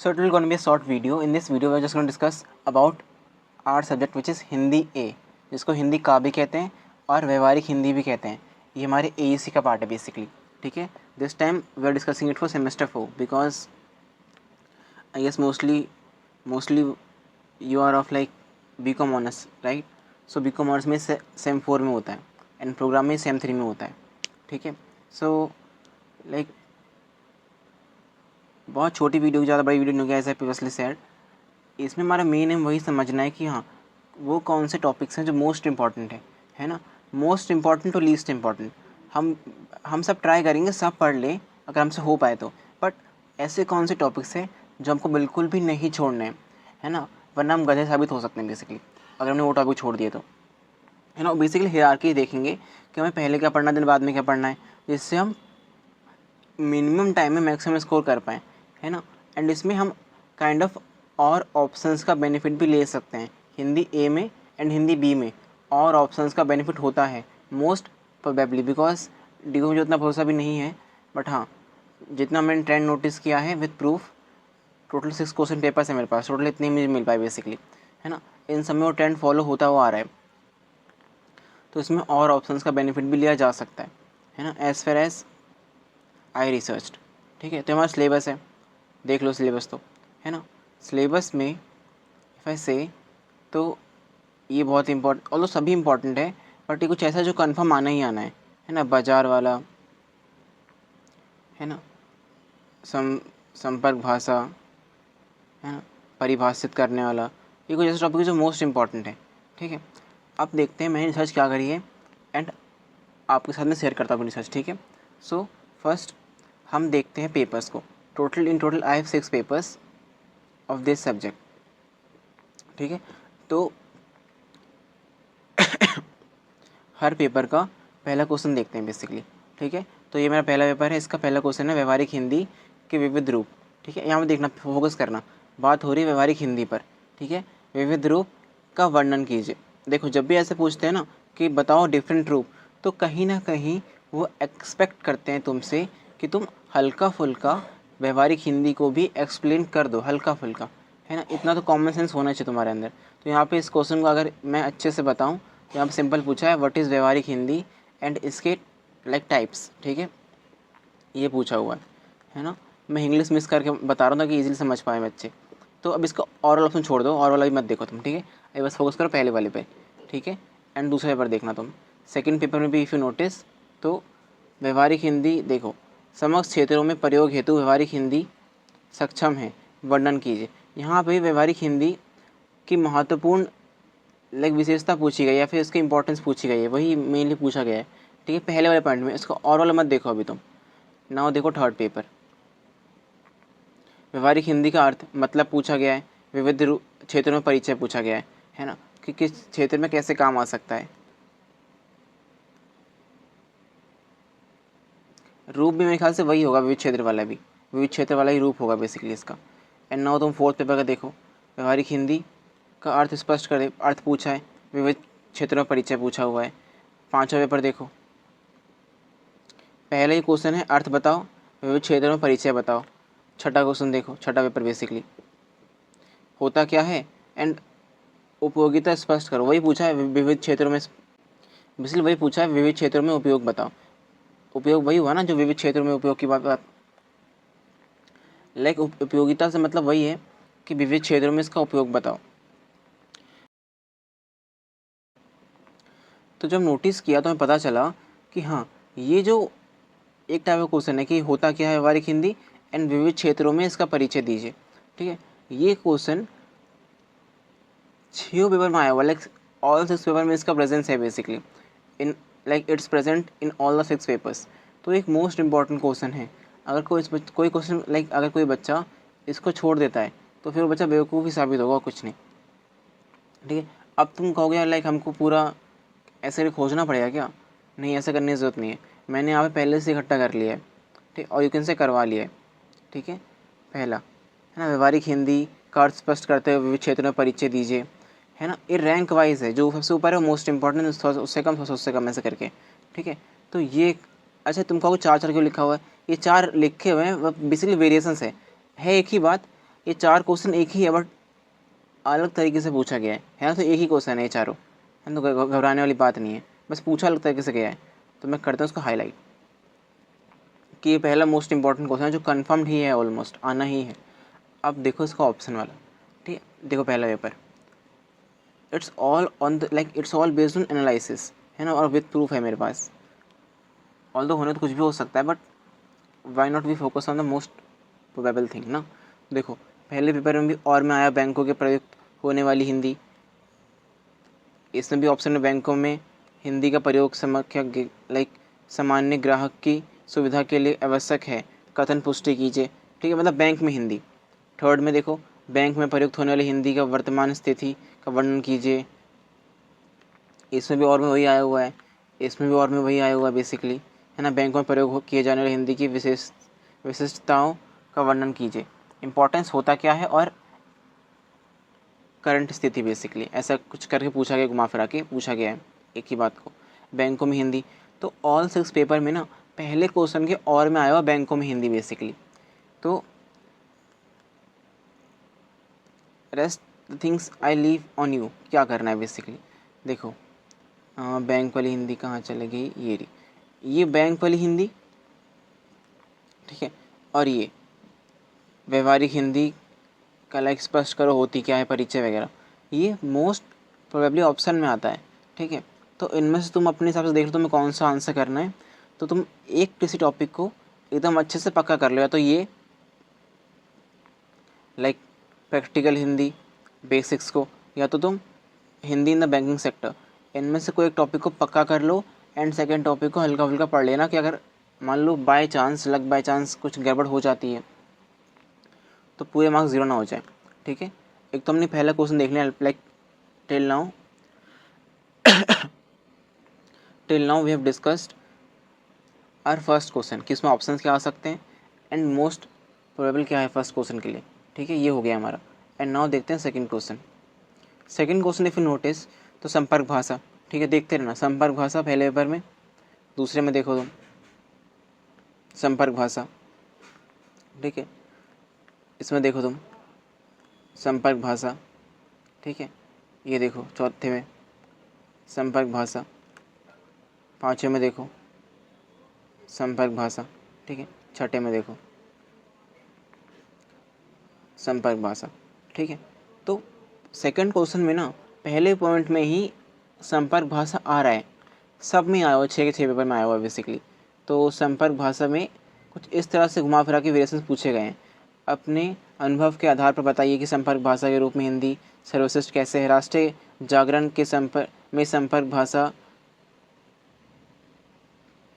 So it will going to be a short video. In this video, we are just going to discuss about our subject which is Hindi A, जिसको हिंदी का भी कहते हैं और व्यवहारिक हिंदी भी कहते हैं. ये हमारे AEC का पार्ट है बेसिकली. ठीक है. This time we are discussing it for semester 4 because I guess mostly you are of like BCom honours, right. So BCom honours में सेम 4 में होता है एंड प्रोग्राम में सेम 3 में होता है. ठीक है. सो लाइक बहुत छोटी वीडियो, ज़्यादा बड़ी वीडियो नहीं होगी, एज आई प्रीवियसली सेड. इसमें हमारा मेन एम वही समझना है कि हाँ वो कौन से टॉपिक्स हैं जो मोस्ट इम्पॉर्टेंट है ना. मोस्ट इम्पॉर्टेंट और लीस्ट इम्पॉर्टेंट हम सब ट्राई करेंगे, सब पढ़ लें अगर हमसे हो पाए तो. बट ऐसे कौन से टॉपिक्स हैं जो हमको बिल्कुल भी नहीं छोड़ने हैं, है ना, वरना हम गधे साबित हो सकते हैं बेसिकली अगर हमने वो टॉपिक छोड़ दिए तो, है ना. बेसिकली हायरार्की देखेंगे कि हमें पहले क्या पढ़ना है, दिन बाद में क्या पढ़ना है, जिससे हम मिनिमम टाइम में मैक्सिमम स्कोर कर पाएँ, है ना. एंड इसमें हम काइंड ऑफ और ऑप्शंस का बेनिफिट भी ले सकते हैं. हिंदी ए में एंड हिंदी बी में और ऑप्शंस का बेनिफिट होता है मोस्ट प्रोबेबली, बिकॉज डी को मुझे उतना भरोसा भी नहीं है. बट हाँ, जितना मैंने ट्रेंड नोटिस किया है with proof, total 6 question papers है मेरे पास, टोटल इतने मुझे मिल पाए बेसिकली, है ना. इन सब में वो ट्रेंड फॉलो होता हुआ आ रहा है, तो इसमें और ऑप्शंस का बेनिफिट भी लिया जा सकता है ना. As far as I research. ठीक है. तो हमारा सिलेबस है, देख लो सिलेबस तो, है ना. सिलेबस में इफ आई से तो ये बहुत इंपॉर्टेंट, ऑल्दो सभी इंपॉर्टेंट है, बट ये कुछ ऐसा जो कंफर्म आना ही आना है ना. बाजार वाला, है ना, संपर्क भाषा, है ना, परिभाषित करने वाला, ये कुछ ऐसा टॉपिक है जो मोस्ट इम्पॉर्टेंट है. ठीक है. अब देखते हैं मैंने रिसर्च क्या करी है एंड आपके साथ में शेयर करता हूँ रिसर्च. ठीक है. सो फर्स्ट हम देखते हैं पेपर्स को. In total I have 6 papers of this subject. ठीक है. तो हर पेपर का पहला क्वेश्चन देखते हैं बेसिकली. ठीक है. तो ये मेरा पहला पेपर है, इसका पहला क्वेश्चन है व्यवहारिक हिंदी के विविध रूप. ठीक है. यहाँ पर देखना, फोकस करना, बात हो रही है व्यवहारिक हिंदी पर. ठीक है. विविध रूप का वर्णन कीजिए. देखो जब भी ऐसे पूछते हैं ना कि बताओ डिफरेंट रूप, तो कहीं ना कहीं वो एक्सपेक्ट करते हैं तुमसे कि तुम हल्का फुल्का व्यवहारिक हिंदी को भी एक्सप्लेन कर दो, हल्का फुल्का, है ना. इतना तो कॉमन सेंस होना चाहिए तुम्हारे अंदर. तो यहाँ पे इस क्वेश्चन को अगर मैं अच्छे से बताऊँ, यहाँ पे सिंपल पूछा है व्हाट इज़ व्यवहारिक हिंदी एंड इसके लाइक टाइप्स. ठीक है. ये पूछा हुआ है ना. मैं इंग्लिश मिस करके बता रहा हूँ कि इजीली समझ पाए बच्चे. तो अब इसका ऑरल ऑप्शन छोड़ दो, और वाला भी मत देखो तुम. ठीक है. अभी बस फोकस करो पहले वाले पे. ठीक है. एंड दूसरे पेपर देखना तुम. सेकेंड पेपर में भी इफ़ यू नोटिस तो व्यवहारिक हिंदी देखो, समस्त क्षेत्रों में प्रयोग हेतु व्यवहारिक हिंदी सक्षम है, वर्णन कीजिए. यहाँ पे व्यवहारिक हिंदी की महत्वपूर्ण लाइक विशेषता पूछी गई है, फिर इसकी इंपॉर्टेंस पूछी गई है, वही मेनली पूछा गया है. ठीक है. पहले वाले पॉइंट में इसको और वाला मत देखो अभी तुम. नाउ देखो थर्ड पेपर. व्यवहारिक हिंदी का अर्थ मतलब पूछा गया है, विविध क्षेत्रों में परिचय पूछा गया है ना, कि किस क्षेत्र में कैसे काम आ सकता है. रूप भी मेरे ख्याल से वही होगा, विविध क्षेत्र वाला भी, विविध क्षेत्र वाला ही रूप होगा बेसिकली इसका. एंड नाउ तुम फोर्थ पेपर का देखो. व्यवहारिक हिंदी का अर्थ स्पष्ट करे, अर्थ पूछा है, विविध क्षेत्रों में परिचय पूछा हुआ है. पांचवा पेपर देखो, पहला ही क्वेश्चन है अर्थ बताओ, विविध क्षेत्रों में परिचय बताओ. छठा क्वेश्चन देखो, छठा पेपर बेसिकली होता क्या है एंड उपयोगिता स्पष्ट करो. वही पूछा है विविध क्षेत्रों में, बेसिकली वही पूछा है विविध क्षेत्रों में उपयोग बताओ. उपयोग वही हुआ ना जो विविध क्षेत्रों में उपयोग की बात. लाइक उपयोगिता से मतलब वही है कि विविध क्षेत्रों में इसका उपयोग बताओ. तो जब नोटिस किया तो हमें पता चला कि हाँ ये जो एक टाइप का क्वेश्चन है कि होता क्या है व्यवहारिक हिंदी एंड विविध क्षेत्रों में इसका परिचय दीजिए. ठीक है. ये क्वेश्चन 6 पेपर में आया हुआ, लाइक ऑल 6 पेपर में इसका प्रेजेंस है basically, in like it's present in all the 6 papers. तो एक मोस्ट इंपॉर्टेंट क्वेश्चन है. अगर कोई क्वेश्चन लाइक अगर कोई बच्चा इसको छोड़ देता है तो फिर वो बच्चा बेवकूफ़ ही साबित होगा, कुछ नहीं. ठीक है. अब तुम कहोगे लाइक हमको पूरा ऐसे खोजना पड़ेगा क्या? नहीं, ऐसा करने की ज़रूरत नहीं है. मैंने यहाँ पे पहले से इकट्ठा कर लिया है. ठीक. और यू कैन से करवा लिया है. ठीक है. पहला है ना, व्यवहारिक हिंदी का अर्थ स्पष्ट करते हुए विविध क्षेत्रों में परिचय दीजिए, है ना. ये रैंक वाइज है, जो सबसे ऊपर है मोस्ट इंपॉर्टेंट, उससे कम ऐसे करके. ठीक है. तो ये अच्छा तुम कहोगे 4 4 क्यों लिखा हुआ है? ये 4 लिखे हुए हैं बेसिकली वेरिएशंस है एक ही बात, ये 4 क्वेश्चन एक ही है बट अलग तरीके से पूछा गया है ना। तो एक ही क्वेश्चन है ये चारों, है ना, तो घबराने वाली बात नहीं है, बस पूछा अलग तरीके से गया है। तो मैं करता हूँ उसको हाईलाइट कि ये पहला मोस्ट इंपॉर्टेंट क्वेश्चन है जो कन्फर्म्ड ही है, ऑलमोस्ट आना ही है। अब देखो इसका ऑप्शन वाला, ठीक है। देखो पहला paper, it's all on the like it's all based on analysis, है ना, और विद प्रूफ है मेरे पास। ऑल्दो होने तो कुछ भी हो सकता है but why not we focus on the most probable thing ना। देखो पहले पेपर में भी और में आया बैंकों के प्रयुक्त होने वाली हिंदी, इसमें भी ऑप्शन में बैंकों में हिंदी का प्रयोग लाइक सामान्य ग्राहक की सुविधा के लिए आवश्यक है, कथन पुष्टि कीजिए, ठीक है, मतलब बैंक में हिंदी। थर्ड में देखो बैंक में प्रयुक्त होने वाली हिंदी का वर्तमान स्थिति का वर्णन कीजिए, इसमें भी और में वही आया हुआ है, इसमें भी और में वही आया हुआ है बेसिकली, है ना। बैंक में प्रयोग किए जाने वाली हिंदी की विशिष्टताओं का वर्णन कीजिए, इंपॉर्टेंस होता क्या है और करंट स्थिति, बेसिकली ऐसा कुछ करके पूछा गया, घुमा फिरा के पूछा गया है एक ही बात को, बैंकों में हिंदी। तो ऑल 6 पेपर में ना पहले क्वेश्चन के और में आया हुआ बैंकों में हिंदी बेसिकली। तो rest things I leave on you, क्या करना है बेसिकली। देखो बैंक वाली हिंदी कहाँ चले गई, ये रही, ये बैंक वाली हिंदी, ठीक है, और ये व्यवहारिक हिंदी का लाइक स्पष्ट करो होती क्या है, परिचय वगैरह, ये मोस्ट प्रोबेबली ऑप्शन में आता है, ठीक है। तो इनमें से तुम अपने हिसाब से देख लो तुम्हें कौन सा आंसर करना है। तो तुम एक किसी टॉपिक को एकदम अच्छे से पक्का कर लो, या तो ये लाइक प्रैक्टिकल हिंदी बेसिक्स को, या तो तुम Hindi in the banking sector, इनमें से कोई एक टॉपिक को पक्का कर लो एंड सेकेंड टॉपिक को हल्का फुल्का पढ़ लेना कि अगर मान लो बाय चांस बाय चांस कुछ गड़बड़ हो जाती है तो पूरे मार्क्स ज़ीरो ना हो जाए, ठीक है। एक तो हमने पहला क्वेश्चन देख लिया, like till now we have discussed our first question कि इसमें ऑप्शंस क्या आ सकते हैं एंड मोस्ट प्रोबेबल क्या है फर्स्ट क्वेश्चन के लिए, ठीक है, ये हो गया हमारा। एंड नाउ देखते हैं second question. Second question if you notice तो संपर्क भाषा, ठीक है, देखते रहना, संपर्क भाषा पहले पेपर में, दूसरे में देखो तुम संपर्क भाषा, ठीक है, इसमें देखो तुम संपर्क भाषा, ठीक है, ये देखो चौथे में संपर्क भाषा, पाँचवें में देखो संपर्क भाषा, ठीक है, छठे में देखो संपर्क भाषा, ठीक है। तो सेकंड क्वेश्चन में ना पहले पॉइंट में ही संपर्क भाषा आ रहा है, सब में आया हुआ, 6 के 6 पेपर में आया हुआ है बेसिकली। तो संपर्क भाषा में कुछ इस तरह से घुमा फिरा के वेरिएशंस पूछे गए हैं। अपने अनुभव के आधार पर बताइए कि संपर्क भाषा के रूप में हिंदी सर्वश्रेष्ठ कैसे है। राष्ट्रीय जागरण के संपर्क भाषा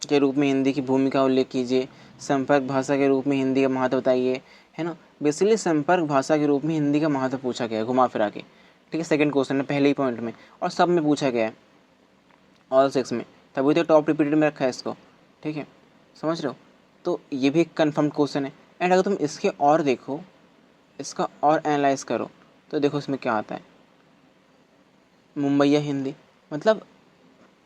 के रूप में हिंदी की भूमिका उल्लेख कीजिए। संपर्क भाषा के रूप में हिंदी का महत्व बताइए, है ना। बेसिकली संपर्क भाषा के रूप में हिंदी का महत्व पूछा गया है घुमा फिरा के, ठीक है, सेकंड क्वेश्चन में पहले ही पॉइंट में, और सब में पूछा गया है ऑल 6 में, तभी तो टॉप रिपीटेड में रखा है इसको, ठीक है, समझ रहे हो। तो ये भी एक कन्फर्म क्वेश्चन है। एंड अगर तुम इसके और देखो, इसका और एनालाइज करो तो देखो इसमें क्या आता है, मुंबईया हिंदी, मतलब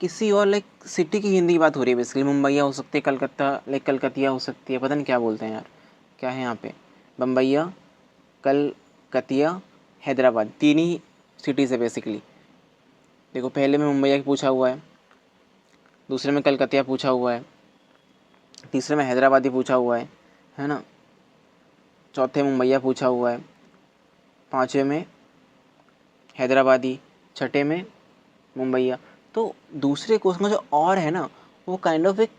किसी और लाइक सिटी की हिंदी की बात हो रही है बेसिकली। मुंबईया हो सकती है, कलकत्ता लाइक कलकतिया हो सकती है, पता नहीं क्या बोलते हैं यार, क्या है यहाँ पे, बम्बईया, कलकतिया, हैदराबाद, तीन ही सिटीज़ है बेसिकली। देखो पहले में मुंबईया की पूछा हुआ है, दूसरे में कलकतिया पूछा हुआ है, तीसरे में हैदराबादी पूछा हुआ है ना, चौथे मुंबईया पूछा हुआ है, पाँचवें में हैदराबादी, छठे में मुंबईया। तो दूसरे क्वेश्चन का जो और है ना वो काइंड ऑफ एक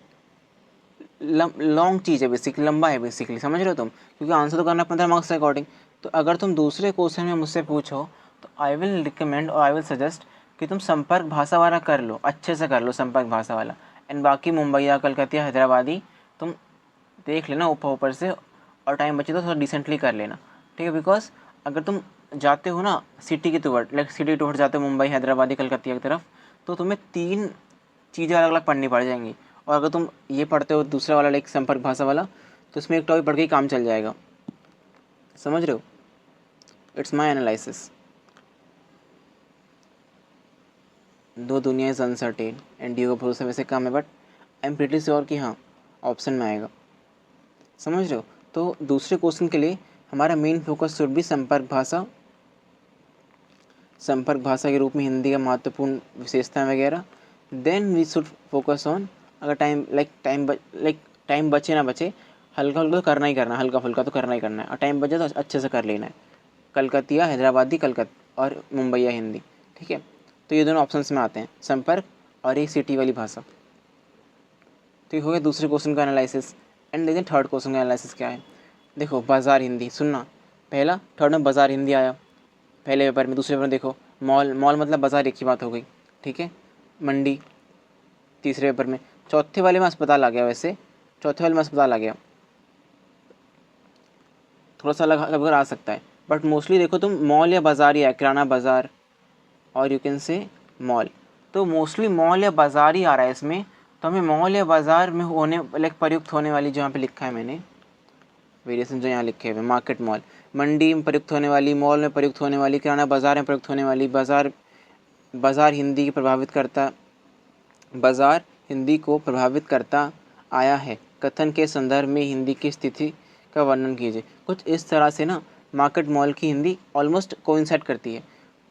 लॉन्ग चीज़ है बेसिकली, लंबा है बेसिकली, समझ रहे हो तुम, क्योंकि आंसर तो करना 15 मार्क्स के अकॉर्डिंग। तो अगर तुम दूसरे क्वेश्चन में मुझसे पूछो तो आई विल रिकमेंड और आई विल सजेस्ट कि तुम संपर्क भाषा वाला कर लो, अच्छे से कर लो संपर्क भाषा वाला, एंड बाकी मुंबईया, कलकतिया, हैदराबादी तुम देख लेना ऊपर ऊपर से, और टाइम बचे तो थोड़ा डिसेंटली कर लेना, ठीक है। बिकॉज अगर तुम जाते हो ना सिटी की टूवर्ड, लाइक सिटी टूवर्ड जाते हो मुंबई, हैदराबादी, कलकतिया की तरफ, तो तुम्हें 3 चीज़ें अलग अलग पढ़नी पड़ जाएंगी। और अगर तुम ये पढ़ते हो दूसरा वाला लाइक संपर्क भाषा वाला, तो इसमें एक टॉपिक पढ़ के ही काम चल जाएगा, समझ रहे हो। It's my analysis. दो दुनिया इज अनसर्टेन एंड डी का भरोसा वैसे कम है, but I am pretty sure कि हाँ ऑप्शन में आएगा, समझ रहे हो। तो दूसरे क्वेश्चन के लिए हमारा मेन फोकस शुड भी संपर्क भाषा के रूप में हिंदी का महत्वपूर्ण विशेषताएं वगैरह। Then we should focus on, अगर टाइम बचे ना बचे, हल्का हल्का तो करना ही करना, हल्का फुल्का तो करना ही करना है, और टाइम बचे तो अच्छे से कर लेना है। कलकतिया हैदराबादी कलकत्ता और मुंबईया हिंदी, ठीक है। तो ये दोनों ऑप्शंस में आते हैं, संपर्क और ये सिटी वाली भाषा। तो ये हो गया दूसरे क्वेश्चन का एनालिसिस। एंड देखिए थर्ड क्वेश्चन का एनालिसिस क्या है। देखो बाज़ार हिंदी, सुनना, पहला थर्ड में बाज़ार हिंदी आया पहले पेपर में। दूसरे पेपर में देखो मॉल, मॉल मतलब बाज़ार, एक ही बात हो गई, ठीक है। मंडी तीसरे पेपर में। चौथे वाले में अस्पताल आ गया, वैसे चौथे वाले में अस्पताल आ गया, थोड़ा सा अलग अलग आ सकता है, बट मोस्टली देखो तुम मॉल या बाज़ार ही है, किराना बाज़ार और यू कैन से मॉल। तो मोस्टली मॉल या बाज़ार ही आ रहा है इसमें। तो हमें मॉल या बाज़ार में होने लाइक प्रयुक्त होने वाली, जो यहाँ पे लिखा है मैंने वेरिएशन जो यहाँ लिखे हुए, मार्केट मॉल, मंडी में प्रयुक्त होने वाली, मॉल में प्रयुक्त होने वाली, किराना बाज़ार में प्रयुक्त होने वाली, बाज़ार हिंदी की प्रभावित करता, बाज़ार हिंदी को प्रभावित करता आया है, कथन के संदर्भ में हिंदी की स्थिति का वर्णन कीजिए। कुछ इस तरह से ना मार्केट मॉल की हिंदी ऑलमोस्ट कोइंसाइड करती है,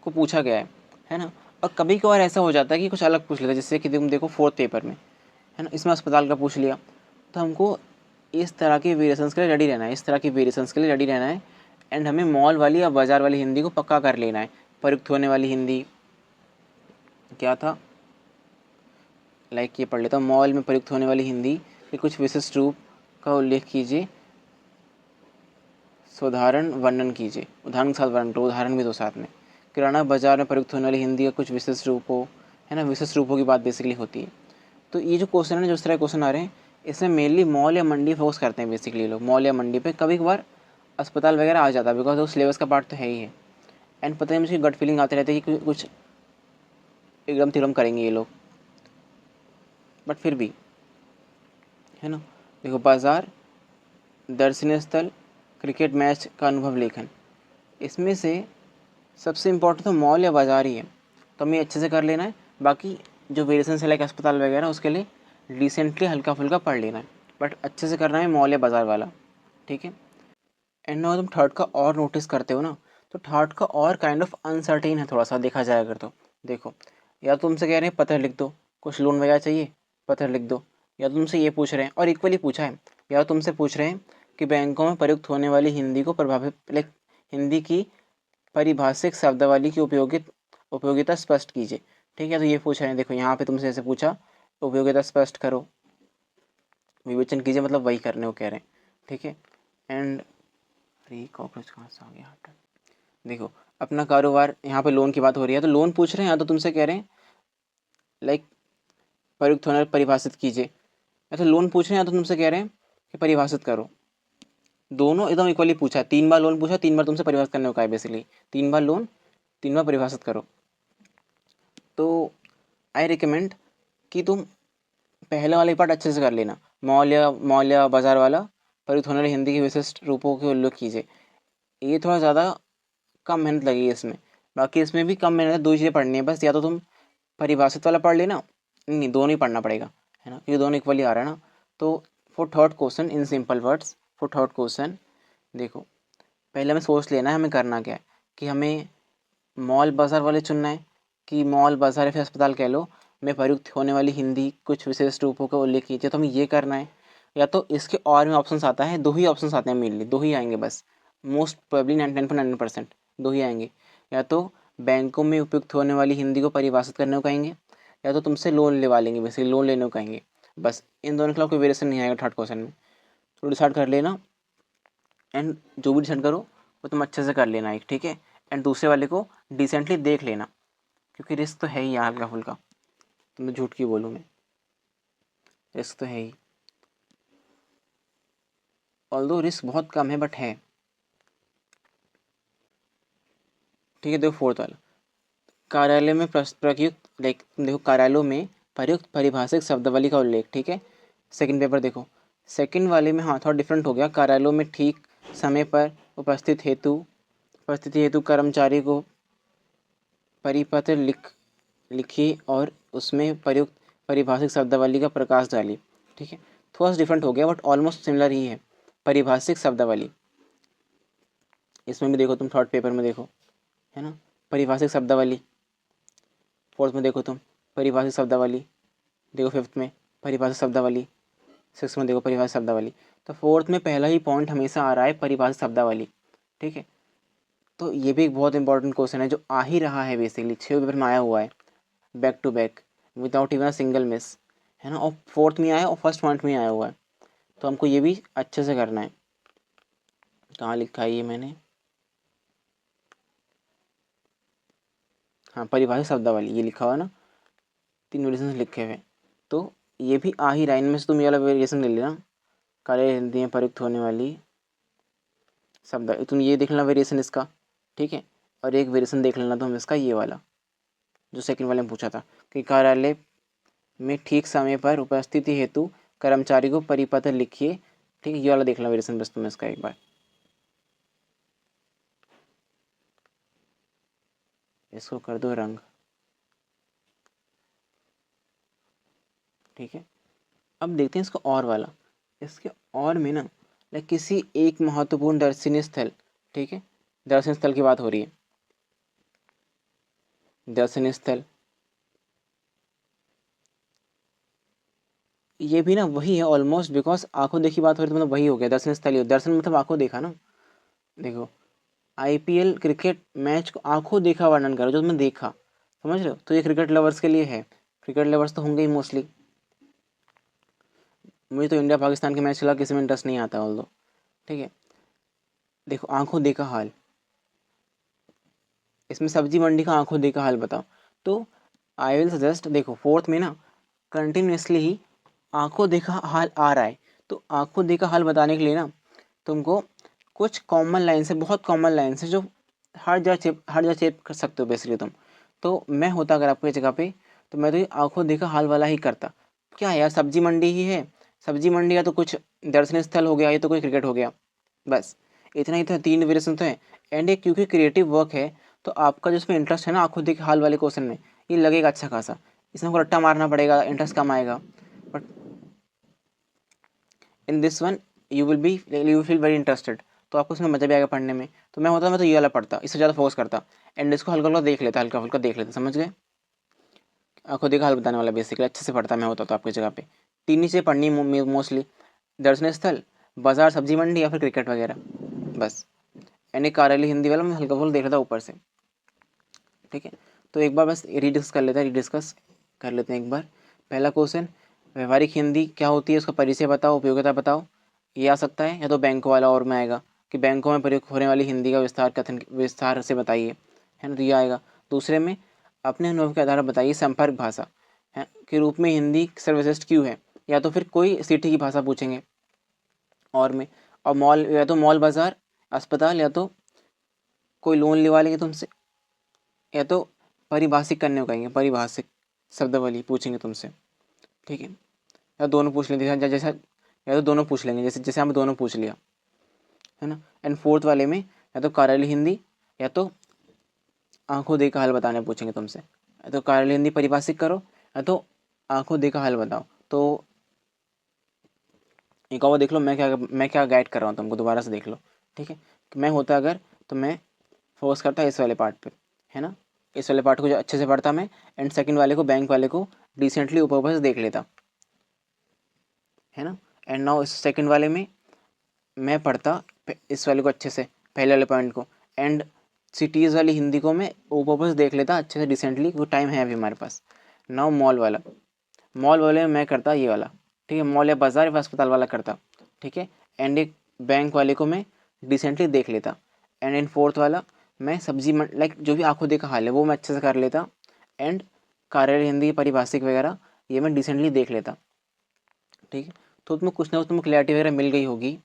को पूछा गया है ना। और कभी कभार ऐसा हो जाता है कि कुछ अलग पूछ लेता है, जैसे कि तुम देखो फोर्थ पेपर में, है ना, इसमें अस्पताल का पूछ लिया। तो हमको इस तरह के वेरिएशंस के लिए रेडी रहना है, इस तरह की वेरिएशंस के लिए रेडी रहना है। एंड हमें मॉल वाली या बाज़ार वाली हिंदी को पक्का कर लेना है। प्रयुक्त होने वाली हिंदी क्या था, लाइक ये पढ़ लेता हूँ, मॉल में प्रयुक्त होने वाली हिंदी के कुछ विशिष्ट रूप का उल्लेख कीजिए, साधारण वर्णन कीजिए, उदाहरण के साथ वर्णन करो, उदाहरण भी दो साथ में। किराना बाजार में प्रयुक्त होने वाली हिंदी का कुछ विशिष्ट रूपों, है ना, विशिष्ट रूपों की बात बेसिकली होती है। तो ये जो क्वेश्चन है ना, जो इस तरह क्वेश्चन आ रहे हैं, इसमें मेनली मॉल या मंडी फोकस करते हैं बेसिकली लोग, मॉल या मंडी पे। कभी कभार अस्पताल वगैरह आ जाता है, बिकॉज वो सिलेबस का पार्ट तो है ही है। एंड पता है मुझे गट फीलिंग आते रहती है कि कुछ एकदम तिरम करेंगे ये लोग, बट फिर भी, है ना। देखो बाज़ार, दर्शनीय स्थल, क्रिकेट मैच का अनुभव लेखन, इसमें से सबसे इम्पोर्टेंट तो मॉल या बाज़ार ही है। तो हमें अच्छे से कर लेना है। बाकी जो वेरिएशन है लाइक अस्पताल वगैरह, उसके लिए रिसेंटली हल्का फुल्का पढ़ लेना है, बट अच्छे से करना है मॉल या बाज़ार वाला, ठीक है। एंड ना तुम थर्ड का और नोटिस करते हो ना, तो थर्ड का और काइंड ऑफ अनसर्टेन है थोड़ा सा, देखा जाए अगर तो। देखो, या तो तुमसे कह रहे हैं पत्र लिख दो, कुछ लोन वगैरह चाहिए, पत्र लिख दो। या तो तुमसे ये पूछ रहे हैं, और इक्वली पूछा है, या तो तुमसे पूछ रहे हैं कि बैंकों में प्रयुक्त होने वाली हिंदी को प्रभावित, लाइक हिंदी की परिभाषिक शब्दावली की उपयोगिता स्पष्ट कीजिए, ठीक है। तो ये पूछा है, देखो यहाँ पे तुमसे ऐसे पूछा, उपयोगिता स्पष्ट करो, विवेचन कीजिए, मतलब वही करने को कह रहे हैं, ठीक है। एंड अरे कॉकरोच कहाँ से आ गया, हटा। देखो अपना कारोबार, यहाँ पे लोन की बात हो रही है, तो लोन पूछ रहे हैं, या तो तुमसे कह रहे हैं लाइक प्रयुक्त होने परिभाषित कीजिए, या तो लोन पूछ रहे हैं, या तो तुमसे कह रहे हैं कि परिभाषित करो। दोनों एकदम इक्वली पूछा है, 3 बार लोन पूछा, 3 बार तुमसे परिभाषित करने को कहा है बेसिकली, 3 बार लोन, 3 बार परिभाषित करो। तो आई रिकमेंड कि तुम पहले वाले पार्ट अच्छे से कर लेना, मॉल या बाजार वाला, प्रयुक्त होने वाली हिंदी के विशिष्ट रूपों के उल्लेख कीजिए। ये थोड़ा ज़्यादा कम मेहनत लगेगी इसमें, बाकी इसमें भी कम मेहनत है, 2 चीज़ें पढ़नी है बस। या तो तुम परिभाषित वाला पढ़ लेना, नहीं दोनों ही पढ़ना पड़ेगा, है ना, ये दोनों इक्वली आ रहा है ना। तो for third question in simple words, for third question देखो, पहले हमें सोच लेना है हमें करना क्या है, कि हमें मॉल बाज़ार वाले चुनना है, कि मॉल बाज़ार या फिर अस्पताल कह लो में प्रयुक्त होने वाली हिंदी कुछ विशेष रूपों का उल्लेख कीजिए, तो हमें ये करना है। या तो इसके और में ऑप्शंस आता है, 2 ही ऑप्शंस आते हैं मेनली, 2 ही आएंगे बस, मोस्ट प्रोबेबली 99.9%, 2 ही आएंगे। या तो बैंकों में उपयुक्त होने वाली हिंदी को परिभाषित करने को कहेंगे, या तो तुमसे लोन लेवा लेंगे, बेसिकली लोन लेने को कहेंगे। बस इन दोनों के अलावा कोई वेरिएशन नहीं आएगा थर्ड क्वेश्चन में, तो डिसाइड कर लेना। एंड जो भी डिसाइड करो वो तुम अच्छे से कर लेना एक, ठीक है। एंड दूसरे वाले को डिसेंटली देख लेना, क्योंकि रिस्क तो है ही यहाँ हल्का फुल्का, तो मैं झूठ क्यों बोलूँ मैं, रिस्क तो है ही, ऑल्दो रिस्क बहुत कम है बट है, ठीक है। देखो फोर्थ वाला, कार्यालय में प्रयुक्त, लाइक देखो कार्यालयों में प्रयुक्त परिभाषिक शब्दावली का उल्लेख, ठीक है। सेकंड पेपर देखो, सेकंड वाले में हाँ थोड़ा डिफरेंट हो गया, कार्यालयों में ठीक समय पर उपस्थिति हेतु कर्मचारी को परिपत्र लिखिए और उसमें प्रयुक्त परिभाषिक शब्दावली का प्रकाश डालिए, ठीक है। थोड़ा सा डिफरेंट हो गया बट ऑलमोस्ट सिमिलर ही है, परिभाषिक शब्दावली, इसमें भी देखो तुम, थर्ड पेपर में देखो, है ना, परिभाषिक शब्दावली। फोर्थ में देखो तुम परिभाषिक शब्दावली, देखो फिफ्थ में परिभाषिक शब्दावली, सिक्स में देखो परिभाषिक शब्दावली। तो फोर्थ में पहला ही पॉइंट हमेशा आ रहा है परिभाषिक शब्दावली, ठीक है। तो ये भी एक बहुत इंपॉर्टेंट क्वेश्चन है जो आ ही रहा है, बेसिकली 6 पेपर में आया हुआ है, back to back, without even a single miss, है ना। और फोर्थ में आया और फर्स्ट पॉइंट में आया हुआ है, तो हमको ये भी अच्छे से करना है। कहाँ लिखा है ये मैंने, हाँ परिभाषिक शब्दावली ये लिखा हुआ है ना, 3 वेरिएशन लिखे हुए, तो ये भी आ ही रहा है। इनमें से तुम ये वाला वेरिएशन ले लेना, कार्य हिंदी में प्रयुक्त होने वाली शब्द, तुम ये देख लेना वेरिएशन इसका, ठीक है। और एक वेरिएशन देख लेना तुम इसका, ये वाला जो सेकंड वाले में पूछा था कि कार्यालय में ठीक समय पर उपस्थिति हेतु कर्मचारी को परिपत्र लिखिए, ठीक है। ये वाला देख लो वेरिएशन बस तुम इसका एक बार, इसको कर दो रंग, ठीक है। अब देखते हैं इसको और वाला, इसके और में ना लाइक किसी एक महत्वपूर्ण दर्शनीय स्थल, ठीक है, दर्शनीय स्थल की बात हो रही है, दर्शनीय स्थल, ये भी ना वही है ऑलमोस्ट, बिकॉज आंखों देखी बात हो रही है तो मतलब वही हो गया, दर्शनीय स्थल ही हो, दर्शन मतलब आंखों देखा ना। देखो आईपीएल क्रिकेट मैच को आंखों देखा वर्णन करो, जो तुमने देखा, समझ रहे हो, तो ये क्रिकेट लवर्स के लिए है, क्रिकेट लवर्स तो होंगे ही मोस्टली। मुझे तो इंडिया पाकिस्तान के मैच के किसी में इंटरेस्ट नहीं आता ऑल दो, ठीक है। देखो आंखों देखा हाल, इसमें सब्जी मंडी का आंखों देखा हाल बताओ। तो आई विल सजेस्ट, देखो फोर्थ में ना कंटिन्यूसली ही आंखों देखा हाल आ रहा है, तो आंखों देखा हाल बताने के लिए ना तुमको कुछ कॉमन लाइन से, बहुत कॉमन लाइन से जो हर जगह चेप कर सकते हो बेसिकली तुम। तो मैं होता अगर आपकी जगह पे, तो मैं तो ये आंखों देखा हाल वाला ही करता। क्या है यार, सब्जी मंडी ही है, सब्जी मंडी या तो कुछ दर्शनीय स्थल हो गया, या तो कोई क्रिकेट हो गया, बस इतना ही तो, 3 वेरिएशन तो है। एंड एक क्योंकि क्रिएटिव वर्क है, तो आपका जो इसमें इंटरेस्ट है ना आंखों देखा हाल वाले क्वेश्चन में, ये लगेगा अच्छा खासा। इसमें आपको रट्टा मारना पड़ेगा, इंटरेस्ट कम आएगा, but in this one you feel very interested, तो आपको उसमें मजा भी आएगा पढ़ने में। तो मैं तो ये वाला पढ़ता, इससे ज़्यादा फोकस करता, एंड इसको हल्का हल्का देख लेता, हल्का हल्का देख लेता, समझ गए। आंखों देखा हाल बताने वाला बेसिकली अच्छे से पढ़ता मैं होता तो आपकी जगह पे। 3 ही चीज़ें पढ़नी मोस्टली, दर्शनीय स्थल, बाजार, सब्जी मंडी या फिर क्रिकेट वगैरह, बस। एंड एक कार्यालय हिंदी वाला मैं हल्का फुल्का देख लेता ऊपर से, ठीक है। तो एक बार बस रीडिस्कस कर लेते हैं एक बार। पहला क्वेश्चन, व्यवहारिक हिंदी क्या होती है, उसका परिचय बताओ, उपयोगिता बताओ, ये आ सकता है। या तो बैंकों वाला और में आएगा कि बैंकों में प्रयुक्त होने वाली हिंदी का विस्तार से बताइए, है ना, तो ये आएगा। दूसरे में अपने अनुभव के आधार पर बताइए संपर्क भाषा है के रूप में हिंदी सर्वश्रेष्ठ क्यों है, या तो फिर कोई सिटी की भाषा पूछेंगे और में। और मॉल, या तो मॉल बाजार अस्पताल, या तो कोई लोन लेवा लेंगे तुमसे, या तो परिभाषिक करने को कहेंगे, परिभाषिक शब्दावली पूछेंगे तुमसे, ठीक है। या दोनों पूछ लेंगे, जैसा या तो दोनों पूछ लेंगे, जैसे जैसे हम दोनों पूछ लिया, है ना। एंड फोर्थ वाले में या तो कार्यालय हिंदी, या तो आंखों देखा हाल बताने पूछेंगे तुमसे, या तो कार्यालय हिंदी परिभाषिक करो, या तो आंखों देखा हाल बताओ। तो एक और देख लो, मैं क्या गाइड कर रहा हूँ तुमको, दोबारा से देख लो, ठीक है। मैं होता अगर, तो मैं फोकस करता इस वाले पार्ट पे, है ना, इस वाले पार्ट को जो अच्छे से पढ़ता मैं, एंड सेकंड वाले को, बैंक वाले को रिसेंटली ऊपर ऊपर से देख लेता, है ना। एंड नाउ इस सेकंड वाले में मैं पढ़ता इस वाले को अच्छे से, पहले वाले पॉइंट को, एंड सिटीज़ वाली हिंदी को मैं ऊपर ऊपर से देख लेता अच्छे से रिसेंटली, वो टाइम है अभी हमारे पास। नाउ मॉल वाले में मैं करता ये वाला, ठीक है, मॉल या बाजार या अस्पताल वाला करता, ठीक है। एंड एक बैंक वाले को मैं रिसेंटली देख लेता, एंड इन फोर्थ वाला मैं सब्जी लाइक जो भी आंखों देखा हाल है वो मैं अच्छे से कर लेता, एंड कार्यालय हिंदी पारिभाषिक वगैरह ये मैं रिसेंटली देख लेता, ठीक है। तो तुम्हें कुछ ना कुछ तुम्हें क्लैरिटी वगैरह मिल गई होगी।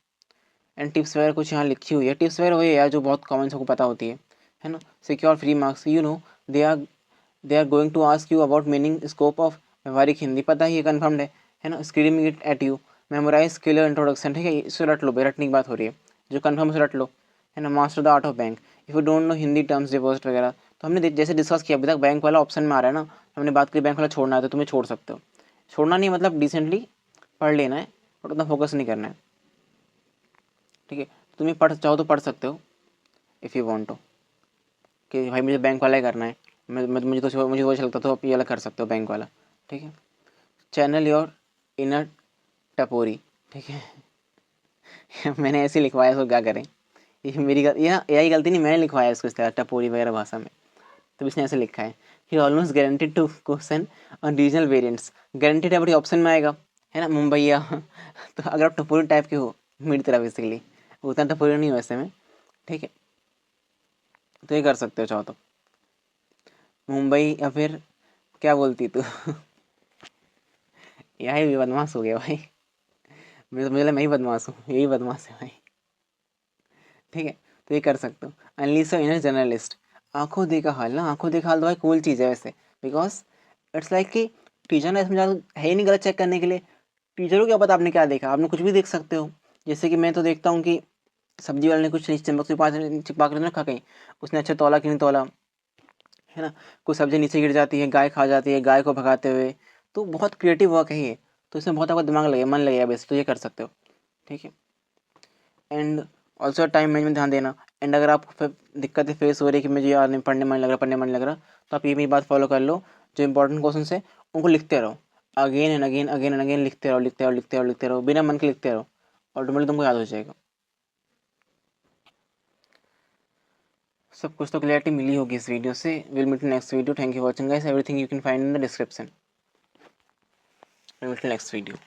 एंड टिप्स वगैरह कुछ यहाँ लिखी हुई है, टिप्स वगैरह वही है यार जो बहुत कॉमन सबको पता होती है ना। Secure free marks, you know, they are going to ask you about meaning scope of व्यवहारिक हिंदी, पता ही है, कन्फर्म्ड है ना। Screaming it at you, memorize clear introduction, ठीक है, इससे रट लो, रटने की बात हो रही है, जो कन्फर्म से रट लो, है ना। Master the art of bank, if you don't know Hindi terms deposit वगैरह, तो हमने जैसे डिस्कस किया अभी तक, बैंक वाला ऑप्शन में आ रहा है ना, हमने बात की बैंक वाला छोड़ना है तो तुम्हें छोड़ सकते हो, छोड़ना नहीं मतलब डिसेंटली पढ़ लेना है, और उतना फोकस नहीं करना है, ठीक है। तुम्हें पढ़ चाहो तो पढ़ सकते हो, इफ़ यू वांट टू, कि भाई मुझे बैंक वाला ही करना है, मुझे वो अच्छा लगता, तो आप ये वाला कर सकते हो, बैंक वाला। ठीक है, चैनल योर इनर टपोरी। ठीक है मैंने ऐसे ही लिखवाया, इसको क्या करें, ये मेरी ये AI गलती नहीं, मैंने लिखवाया इसको इस तरह टपोरी वगैरह भाषा में, तो इसने ऐसे लिखा है। He almost guaranteed two question on regional variants. Guaranteed है, बड़ी ऑप्शन में आएगा, है ना, मुंबईया तो अगर आप टपोरी टाइप के हो मेरी तरह, बेसिकली उतना टपोरी नहीं वैसे में। ठीक है, तो ये कर सकते हो चाहो तो, मुंबई, या फिर क्या बोलती तू यही भी बदमाश हो गया भाई, मुझे लगा मैं ही बदमाश हूँ, यही बदमाश है भाई। ठीक है, तो ये कर सकते हो। अनलीस इनर जर्नलिस्ट, आंखों देखा हाल ना, आंखों देखा हाल तो भाई कूल चीज़ है वैसे, बिकॉज इट्स लाइक कि टीचर ने इसमें ज़्यादा है ही नहीं गलत चेक करने के लिए। टीचर को क्या पता आपने क्या देखा, आपने कुछ भी देख सकते हो। जैसे कि मैं तो देखता हूँ कि सब्जी वाले ने कुछ नीचे चम्मच छिपा कर रखा कहीं, उसने अच्छा तौला कि नहीं तौला, है ना, कुछ सब्जी नीचे गिर जाती है, गाय खा जाती है, गाय को भगाते हुए, तो बहुत क्रिएटिव वर्क है ये, तो इसमें बहुत आपका दिमाग लगेगा, मन लगेगा बेस, तो ये कर सकते हो। ठीक है, एंड ऑल्सो टाइम मैनेजमेंट ध्यान देना। एंड अगर आपको फिर दिक्कतें फेस हो रही है कि मुझे यार नहीं पढ़ने मन लग रहा, पढ़ने मन लग रहा, तो आप ये भी बात फॉलो कर लो, जो इंपॉर्टेंट क्वेश्चन है उनको लिखते रहो, again and again, again and again, लिखते रहो, लिखते रहो, लिखते रहो, लिखते रहो, बिना मन के लिखते रहो, ऑटोमेटिक तुमको याद हो जाएगा। सब कुछ तो क्लियरिटी मिली होगी इस वीडियो से। Will meet next video. Thank you watching guys, everything you can find in the description. Will meet next video.